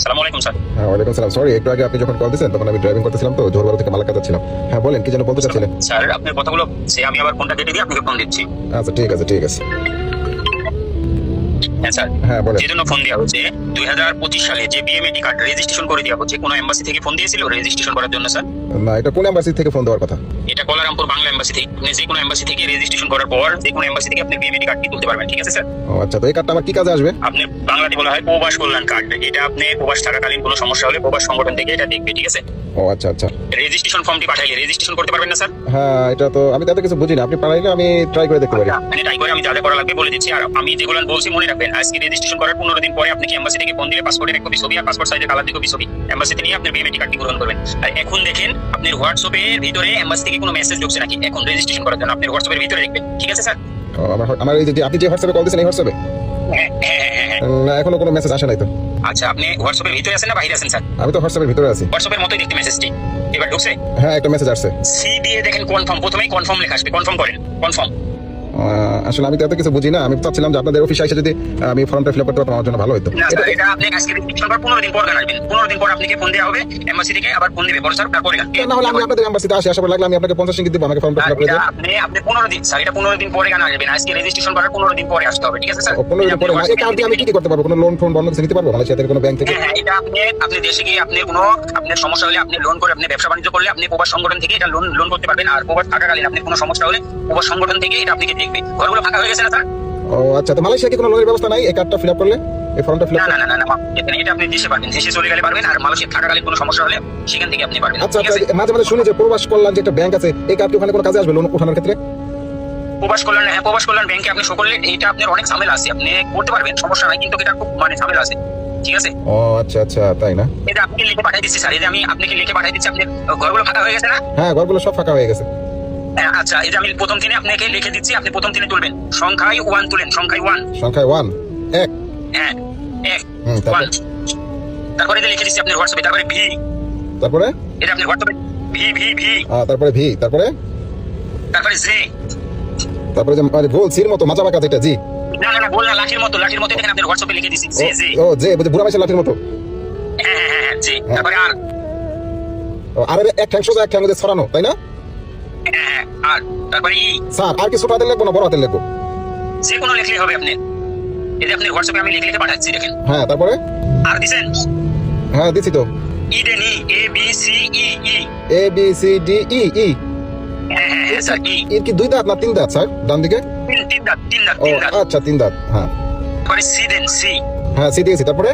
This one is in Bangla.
সালামু আলাইকুম স্যার। হ্যাঁ, ওয়ালাইকুম সালাম। সরি, একটু আগে আপনি যখন কল দিয়েছেন তখন আমি ড্রাইভিং করতেছিলাম, তো জোরবাড়া থেকে মালাক্কা যাচ্ছিলাম। হ্যাঁ বলেন, কি যেন বলতে চাচ্ছিলেন? স্যার আপনার কথাগুলো সে আমি আবার ফোনটা কেটে দিয়ে আপনাকে ফোন দিচ্ছি। আচ্ছা ঠিক আছে ঠিক আছে। হ্যাঁ স্যার, হ্যাঁ বলেন। যে জন্য ফোন দেওয়া হচ্ছে 2025 সালে যে বিএমএটি কার্ড রেজিস্ট্রেশন করে দেওয়া হচ্ছে, কোনো এম্বাসি থেকে ফোন দিয়েছিল রেজিস্ট্রেশন করার জন্য স্যার? না, এটা কোন এম্বাসি থেকে ফোন দেওয়ার কথা? এটা কোলারামপুর বাংলা এম্বাসি থেকে। আপনি যে কোনো এম্বাসি থেকে রেজিস্ট্রেশন করার পর যে কোনো এম্বাসি থেকে আপনি বিএমএটি কার্ডটি তুলতে পারবেন, ঠিক আছে স্যার? ও আচ্ছা, তো এই কার্ডটা আমার কি কাজে আসবে? আপনি বাংলাতে বলা হয় প্রবাস কল্যাণ কার্ড। এটা আপনি প্রবাস থাকাকালীন কোনো সমস্যা হলে প্রবাস সংগঠন থেকে এটা দেখবে, ঠিক আছে? ও আচ্ছা আচ্ছা। রেজিস্ট্রেশন ফর্মটি পাঠাইলে রেজিস্ট্রেশন করতে পারবেন না স্যার? হ্যাঁ, এটা তো আমি তাতে কিছু বুঝি না, আপনি পাঠাইলে আমি ট্রাই করে দেখতে পারি। মানে ট্রাই করে আমি যা যা করা লাগবে বলে দিচ্ছি। আর আমি যেগুলো বলছি মনে রাখবেন, আজকে রেজিস্ট্রেশন করার 15 দিন পরে আপনাকে এম্বাসি থেকে ফোন দিলে পাসপোর্টের এক কপি ছবি আর পাসপোর্ট সাইজের কালার কপি ছবি এম্বাসিতে নিয়ে আপনার বিএমএটি কার্ডটি গ্রহণ করবেন। আর এখন দেখেন আপনার হোয়াটসঅ্যাপের ভিতরে এম্বাসি থেকে কোনো মেসেজ ঢুকছে নাকি এখন রেজিস্ট্রেশন করার জন্য আপনার হোয়াটসঅ্যাপের ভিতরে দেখবেন, ঠিক আছে স্যার? ও, আমার এই যে আপনি যে হোয়াটসঅ্যাপে কল দিয়েছেন এই হোয়াটসঅ্যাপে হ্যাঁ। না, এখনো কোনো মেসেজ আসে নাই তো। আচ্ছা, আপনি হোয়াটসঅ্যাপের ভিতরে আছেন না বাইরে আছেন স্যার? আমি তো হোয়াটসঅ্যাপের ভিতরে আছি। হোয়াটসঅ্যাপের মতোই দেখতে মেসেজটি এবার ঢুকছে। হ্যাঁ, একটা মেসেজ আসছে। সি দিয়ে দেখেন কনফার্ম, প্রথমেই কনফার্ম লেখা আসবে, কনফার্ম করেন কনফার্ম। আসলে আমি তো এত কিছু বুঝি না, আমি চাচ্ছিলাম যে আপনাদের অফিসে এসে যদি আমি ফর্মটা ফিল আপ করতে পারতাম আমার জন্য ভালো হতো। না স্যার, এটা আপনি আজকে রেজিস্ট্রেশন করার 15 দিন পর আসবেন। 15 দিন পর আপনাকে ফোন দেওয়া হবে এম্বাসি থেকে, আবার ফোন দিবে বড় স্যার, তারপরে না হলে আমি আপনাদের এম্বাসিতে আসি, আসার পর লাগলে আমি আপনাকে 50 রিঙ্গিত দিব, আমাকে ফর্মটা ফিল আপ করে দেন। আপনি 15 দিন স্যার, এটা 15 দিন পরে কেন আসবেন? আজকে রেজিস্ট্রেশন করার 15 দিন পরে আসতে হবে, ঠিক আছে স্যার? 15 দিন পরে এই কার্ড দিয়ে আমি কি করতে পারবো? কোনো লোন ফোন বন্ধ কিছু নিতে পারবো মালয়েশিয়া থেকে কোনো ব্যাংক থেকে? হ্যাঁ, এটা আপনি দেশে গিয়ে আপনি কোনো আপনার সমস্যা হলে আপনি লোন করে আপনি ব্যবসা বাণিজ্য করলে আপনি প্রবাস সংগঠন থেকে এটা লোন করতে পারবেন। আর প্রবাস থাকাকালীন আপনি কোনো সমস্যা হলে প্রবাস সংগঠন থেকে এটা আপনাকে দেখবে। ঘরগুলো ফাঁকা হয়ে গেছে না স্যার? ও আচ্ছা, তো মালয়েশিয়া কি কোনো লোনের ব্যবস্থা নাই এই কার্ডটা ফিল আপ করলে, এই ফর্মটা ফিল আপ? না, এটা আপনি দেশে পারবেন, দেশে চলে গেলে পারবেন। আর মালয়েশিয়া থাকাকালীন কোনো সমস্যা হলে সেখান থেকে আপনি পারবেন, আচ্ছা ঠিক আছে? মাঝে মাঝে শুনি যে প্রবাস কল্যাণ যে একটা ব্যাংক আছে, এই কার্ড কি ওখানে কোনো কাজে আসবে লোন ওঠানোর ক্ষেত্রে? প্রবাস কল্যাণ, হ্যাঁ প্রবাস কল্যাণ ব্যাংকে আপনি সকলে এটা আপনার অনেক ঝামেলা আছে, আপনি করতে পারবেন সমস্যা নাই, কিন্তু এটা খুব মানে ঝামেলা আছে, ঠিক আছে? ও আচ্ছা আচ্ছা, তাই না? এটা আপনি লিখে পাঠিয়ে দিচ্ছি স্যার, এটা আমি আপনাকে লিখে পাঠিয়ে দিচ্ছি। আপনার ঘরগুলো ফাঁকা হয়ে গেছে না? হ্যাঁ, ঘরগুলো সব ফাঁকা হয়ে গেছে। হ্যাঁ, আচ্ছা, এটা আমি প্রথম দিনে আপনাকে লিখে দিচ্ছি, আপনি প্রথম দিনে তুলবেন। সংখ্যায় 1 তুলেন, সংখ্যায় 1। সংখ্যায় 1 1। হ্যাঁ 1 তারপর? 1। তারপরে এটা লিখে দিচ্ছি আপনার হোয়াটসঅ্যাপে। তারপরে ভি, তারপরে? এটা আপনার হোয়াটসঅ্যাপে ভি। তারপরে ভি, তারপরে? তারপরে জে। তারপরে যে মানে ভুল সির মতো মাচা বাঁকা যেটা, জি। না বল না, লাঠির মতো দেখেন আপনার হোয়াটসঅ্যাপে লিখে দিচ্ছি জে। ও জে, বুঝে বুড়া মাইশের লাঠির মতো। হ্যাঁ জে। তারপরে আর। ও আর এক ঠ্যাং সোজা এক ঠ্যাং মধ্যে ছড়ানো, তাই না? হ্যাঁ আর। তারপরে ই। স্যার আর কি ছোট হাতের লিখবো না বড় হাতের লিখবো? যে কোনো লিখলেই হবে আপনি। এই যে আপনার হোয়াটসঅ্যাপে আমি লিখে পাঠাচ্ছি দেখেন। হ্যাঁ, তারপরে? আর দিবেন? হ্যাঁ দিছি তো। ই দেন, A B C E A B C D E ই। হ্যাঁ স্যার, ই। এর কি 2 দাঁত না 3 দাঁত স্যার ডান দিকে? তিন দাঁত। ও আচ্ছা 3 দাঁত। হ্যাঁ তারপরে সি দেন, সি। হ্যাঁ সি দিয়েছি, তারপরে?